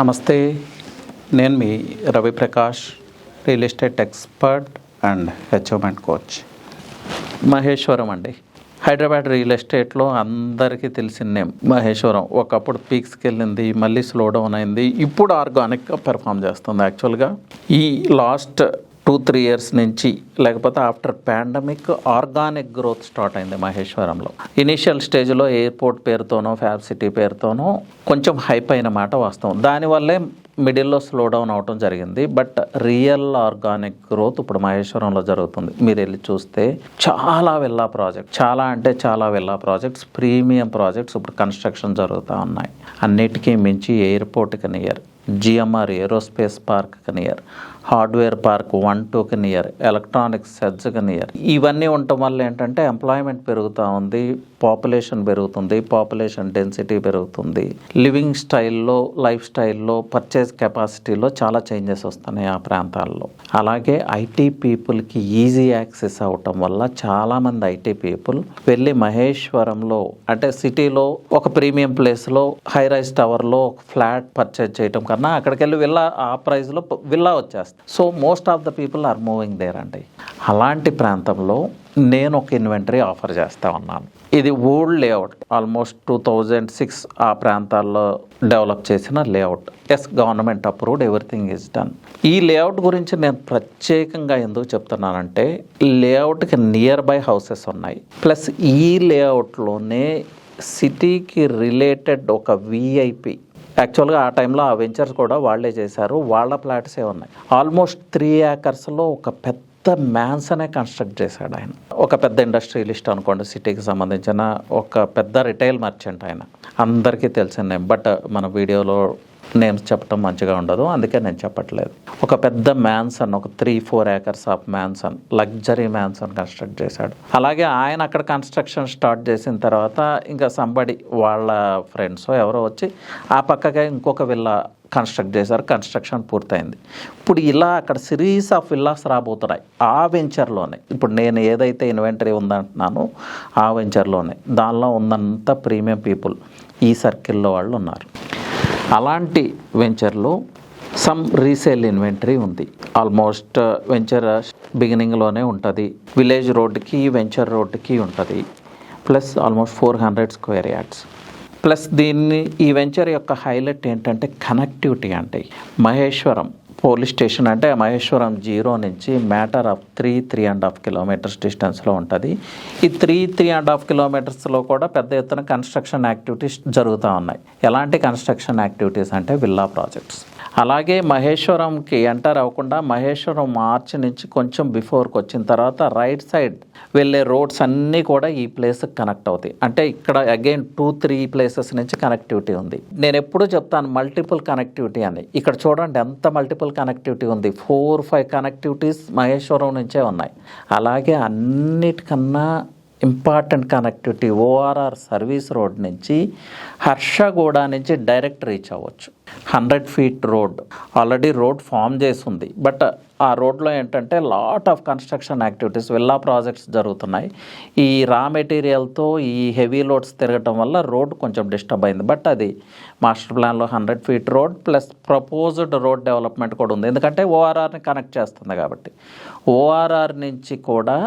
నమస్తే, నేను మీ Ravi Prakash, real estate expert and achievement coach. Maheshwaram అండి, హైదరాబాద్ రియల్ ఎస్టేట్లో అందరికీ తెలిసిన నేమ్ మహేశ్వరం. ఒకప్పుడు పీక్స్కి వెళ్ళింది, మళ్ళీ స్లో డౌన్ అయింది, ఇప్పుడు ఆర్గానిక్గా పెర్ఫామ్ చేస్తుంది. యాక్చువల్గా ఈ లాస్ట్ 2-3 ఇయర్స్ నుంచి, లేకపోతే after pandemic organic growth start అయింది మహేశ్వరంలో. ఇనీషియల్ స్టేజ్లో ఎయిర్పోర్ట్ పేరుతోనో ఫ్యాబ్ సిటీ పేరుతోనో కొంచెం హైప్ అయిన మాట వాస్తవం. దానివల్లే మిడిల్లో స్లో డౌన్ అవడం జరిగింది. బట్ రియల్ ఆర్గానిక్ గ్రోత్ ఇప్పుడు మహేశ్వరంలో జరుగుతుంది. మీరు వెళ్ళి చూస్తే చాలా విల్లా ప్రాజెక్ట్, చాలా అంటే చాలా విల్లా ప్రాజెక్ట్స్, ప్రీమియం ప్రాజెక్ట్స్ ఇప్పుడు కన్స్ట్రక్షన్ జరుగుతూ ఉన్నాయి. అన్నిటికీ మించి ఎయిర్పోర్ట్కి నియర్, జిఎంఆర్ ఏరోస్పేస్ పార్క్కి నియర్, హార్డ్వేర్ పార్క్ 1-2కి నియర్, ఎలక్ట్రానిక్స్ సెడ్స్కి నియర్. ఇవన్నీ ఉండటం వల్ల ఏంటంటే ఎంప్లాయ్మెంట్ పెరుగుతూ ఉంది, పాపులేషన్ పెరుగుతుంది, పాపులేషన్ డెన్సిటీ పెరుగుతుంది, లివింగ్ స్టైల్లో, లైఫ్ స్టైల్లో, పర్చేజ్ కెపాసిటీలో చాలా చేంజెస్ వస్తున్నాయి ఆ ప్రాంతాల్లో. అలాగే ఐటీ పీపుల్కి ఈజీ యాక్సెస్ అవటం వల్ల చాలామంది ఐటీ పీపుల్ వెళ్ళి మహేశ్వరంలో, అంటే సిటీలో ఒక ప్రీమియం ప్లేస్లో హై రైజ్ టవర్లో ఒక ఫ్లాట్ పర్చేజ్ చేయటం కన్నా అక్కడికి వెళ్ళి విల్లా, ఆ ప్రైస్లో విల్లా వచ్చేస్తుంది. So most of the people are moving there అండి. అలాంటి ప్రాంతంలో నేను ఒక ఇన్వెంటరీ ఆఫర్ చేస్తూ ఉన్నాను. ఇది ఓల్డ్ లేఅవుట్, ఆల్మోస్ట్ 2006 ఆ ప్రాంతాల్లో డెవలప్ చేసిన layout. Yes, government approved, everything is done. ఈ లేఅవుట్ గురించి నేను ప్రత్యేకంగా ఎందుకు చెప్తున్నానంటే, లేఅవుట్కి నియర్ బై హౌసెస్ ఉన్నాయి, ప్లస్ ఈ లేఅవుట్లోనే సిటీకి రిలేటెడ్ ఒక విఐపి, యాక్చువల్గా ఆ టైంలో ఆ వెంచర్స్ కూడా వాళ్ళే చేశారు, వాళ్ళ ప్లాట్సే ఉన్నాయి. ఆల్మోస్ట్ 3 acres ఒక పెద్ద మ్యాన్సనే కన్స్ట్రక్ట్ చేశాడు ఆయన. ఒక పెద్ద ఇండస్ట్రియలిస్ట్ అనుకోండి, సిటీకి సంబంధించిన ఒక పెద్ద రిటైల్ మర్చెంట్ ఆయన, అందరికీ తెలిసిన నేమ్. బట్ మన వీడియోలో నేమ్స్ చెప్పడం మంచిగా ఉండదు, అందుకే నేను చెప్పట్లేదు. ఒక పెద్ద మ్యాన్సన్, ఒక 3-4 acres of mansion, luxury mansion construct చేశాడు. అలాగే ఆయన అక్కడ కన్స్ట్రక్షన్ స్టార్ట్ చేసిన తర్వాత ఇంకా సంబడి వాళ్ళ ఫ్రెండ్స్ ఎవరో వచ్చి ఆ పక్కగా ఇంకొక విల్లా కన్స్ట్రక్ట్ చేశారు, కన్స్ట్రక్షన్ పూర్తయింది. ఇప్పుడు ఇలా అక్కడ సిరీస్ ఆఫ్ విల్లాస్ రాబోతున్నాయి ఆ వెంచర్లోనే. ఇప్పుడు నేను ఏదైతే ఇన్వెంటరీ ఉందంటున్నానో ఆ వెంచర్లోనే, దానిలో ఉన్నంత ప్రీమియం పీపుల్ ఈ సర్కిల్లో వాళ్ళు ఉన్నారు. అలాంటి వెంచర్లో సమ్ రీసేల్ ఇన్వెంటరీ ఉంది. ఆల్మోస్ట్ వెంచర్ బిగినింగ్లోనే ఉంటుంది, విలేజ్ రోడ్డుకి వెంచర్ రోడ్డుకి ఉంటుంది, plus almost 400 square yards. Plus ఈ వెంచర్ యొక్క హైలైట్ ఏంటంటే కనెక్టివిటీ. అంటే మహేశ్వరం పోలీస్ స్టేషన్, అంటే మహేశ్వరం 0 నుంచి మ్యాటర్ ఆఫ్ 3-3.5 kilometers డిస్టెన్స్లో ఉంటుంది. ఈ 3-3.5 kilometersలో కూడా పెద్ద ఎత్తున కన్స్ట్రక్షన్ యాక్టివిటీస్ జరుగుతూ ఉన్నాయి. ఎలాంటి కన్స్ట్రక్షన్ యాక్టివిటీస్ అంటే విల్లా ప్రాజెక్ట్స్. అలాగే మహేశ్వరంకి ఎంటర్ అవ్వకుండా మహేశ్వరం మార్చి నుంచి కొంచెం బిఫోర్కి వచ్చిన తర్వాత రైట్ సైడ్ వెళ్ళే రోడ్స్ అన్నీ కూడా ఈ ప్లేస్కి కనెక్ట్ అవుతాయి. అంటే ఇక్కడ అగైన్ 2-3 places నుంచి కనెక్టివిటీ ఉంది. నేను ఎప్పుడూ చెప్తాను మల్టిపుల్ కనెక్టివిటీ అని. ఇక్కడ చూడండి ఎంత మల్టిపుల్ కనెక్టివిటీ ఉంది, 4-5 కనెక్టివిటీస్ మహేశ్వరం నుంచే ఉన్నాయి. అలాగే అన్నిటికన్నా important connectivity ORR service road నుంచి హర్షగూడ నుంచి డైరెక్ట్ రీచ్ అవ్వచ్చు. 100 feet road, already road form చేసి ఉంది. బట్ ఆ రోడ్లో ఏంటంటే lot of construction activities, villa projects జరుగుతున్నాయి. ఈ రా మెటీరియల్తో ఈ హెవీ లోడ్స్ తిరగటం వల్ల రోడ్ కొంచెం డిస్టర్బ్ అయింది. బట్ అది మాస్టర్ ప్లాన్లో 100 feet road plus proposed road development కూడా ఉంది, ఎందుకంటే ఓఆర్ఆర్ని కనెక్ట్ చేస్తుంది కాబట్టి. ఓఆర్ఆర్ నుంచి కూడా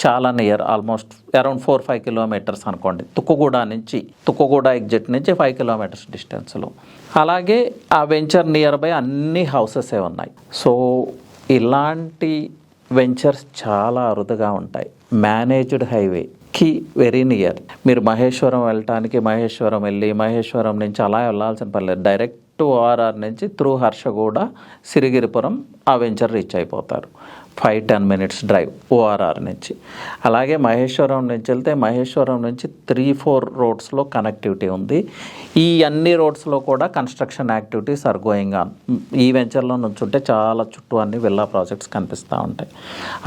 చాలా నియర్, ఆల్మోస్ట్ అరౌండ్ 4-5 kilometers అనుకోండి. తుక్కుగూడ ఎగ్జిట్ నుంచి 5 kilometers డిస్టెన్స్లో. అలాగే ఆ వెంచర్ నియర్ బై అన్ని హౌసెసే ఉన్నాయి. సో ఇలాంటి వెంచర్స్ చాలా అరుదుగా ఉంటాయి. మేనేజ్డ్ హైవేకి వెరీ నియర్. మీరు మహేశ్వరం వెళ్ళటానికి మహేశ్వరం వెళ్ళి మహేశ్వరం నుంచి అలా వెళ్ళాల్సిన పని లేదు, డైరెక్ట్ ఓఆర్ఆర్ నుంచి త్రూ హర్షగూడ, సిరిగిరిపురం ఆ వెంచర్ రీచ్ అయిపోతారు. 5-10 minutes డ్రైవ్ ఓఆర్ఆర్ నుంచి. అలాగే మహేశ్వరం నుంచి వెళ్తే మహేశ్వరం నుంచి 3-4 రోడ్స్లో కనెక్టివిటీ ఉంది. ఈ అన్ని రోడ్స్లో కూడా construction activities are going on. ఈ వెంచర్లో నుంచి ఉంటే చాలా చుట్టూ అన్ని విల్లా ప్రాజెక్ట్స్ కనిపిస్తూ ఉంటాయి.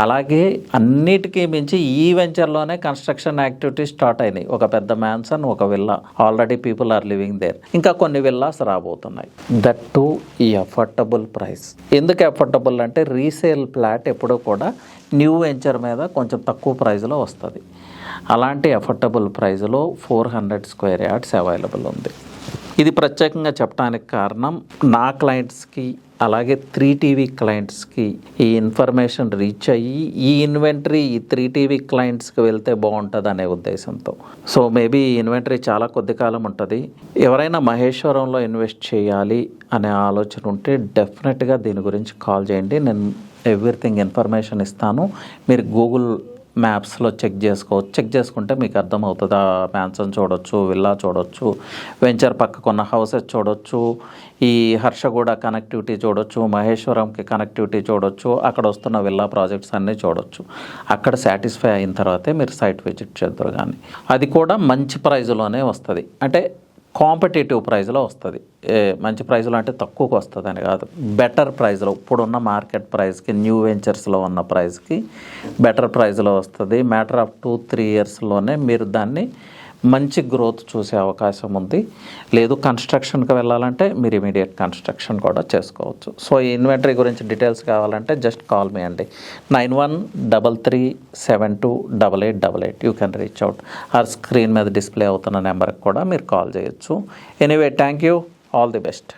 అలాగే అన్నిటికీ మించి ఈ వెంచర్లోనే కన్స్ట్రక్షన్ యాక్టివిటీస్ స్టార్ట్ అయినాయి. ఒక పెద్ద మ్యాన్సన్, ఒక villa, already people are living there. ఇంకా కొన్ని విల్లాస్ రాబోతున్నాయి, దట్ టు ఈ అఫోర్డబుల్ ప్రైస్. ఎందుకు అఫోర్డబుల్ అంటే రీసేల్ ఫ్లాట్ ఎప్పుడూ కూడా న్యూ వెంచర్ మీద కొంచెం తక్కువ ప్రైస్లో వస్తుంది. అలాంటి అఫోర్డబుల్ ప్రైస్లో 400 square yards అవైలబుల్ ఉంది. ఇది ప్రత్యేకంగా చెప్పడానికి కారణం నా క్లయింట్స్కి అలాగే 3TV క్లయింట్స్కి ఈ ఇన్ఫర్మేషన్ రీచ్ అయ్యి ఈ ఇన్వెంటరీ ఈ 3TV క్లయింట్స్కి వెళ్తే బాగుంటుంది అనే ఉద్దేశంతో. సో మేబీ ఈ ఇన్వెంటరీ చాలా కొద్ది కాలం ఉంటుంది. ఎవరైనా మహేశ్వరంలో ఇన్వెస్ట్ చేయాలి అనే ఆలోచన ఉంటే డెఫినెట్గా దీని గురించి కాల్ చేయండి. నేను ఎవ్రీథింగ్ ఇన్ఫర్మేషన్ ఇస్తాను. మీరు గూగుల్ మ్యాప్స్లో చెక్ చేసుకోవచ్చు. చెక్ చేసుకుంటే మీకు అర్థమవుతుంది. ఆ మ్యాన్సన్ చూడొచ్చు, విల్లా చూడొచ్చు, వెంచర్ పక్కకున్న హౌసెస్ చూడొచ్చు, ఈ హర్షగూడ కనెక్టివిటీ చూడొచ్చు, మహేశ్వరంకి కనెక్టివిటీ చూడొచ్చు, అక్కడ వస్తున్న విల్లా ప్రాజెక్ట్స్ అన్నీ చూడొచ్చు. అక్కడ సాటిస్ఫై అయిన తర్వాతే మీరు సైట్ విజిట్ చేద్దరు. కానీ అది కూడా మంచి ప్రైజ్లోనే వస్తుంది. అంటే కాంపిటేటివ్ ప్రైజ్లో వస్తుంది. మంచి ప్రైజ్లో అంటే తక్కువకు వస్తుంది అని కాదు, బెటర్ ప్రైజ్లో, ఇప్పుడున్న మార్కెట్ ప్రైస్కి న్యూ వెంచర్స్లో ఉన్న ప్రైస్కి బెటర్ ప్రైజ్లో వస్తుంది. మ్యాటర్ ఆఫ్ 2-3 ఇయర్స్లోనే మీరు దాన్ని మంచి గ్రోత్ చూసే అవకాశం ఉంది. లేదు కన్స్ట్రక్షన్కి వెళ్ళాలంటే మీరు ఇమీడియట్ కన్స్ట్రక్షన్ కూడా చేసుకోవచ్చు. సో ఈ ఇన్వెంటరీ గురించి డీటెయిల్స్ కావాలంటే జస్ట్ కాల్ మీ అండి. 9133728888. You can reach out. Or screen మీద డిస్ప్లే అవుతున్న నెంబర్కి కూడా మీరు కాల్ చేయొచ్చు. Anyway, thank you. All the best.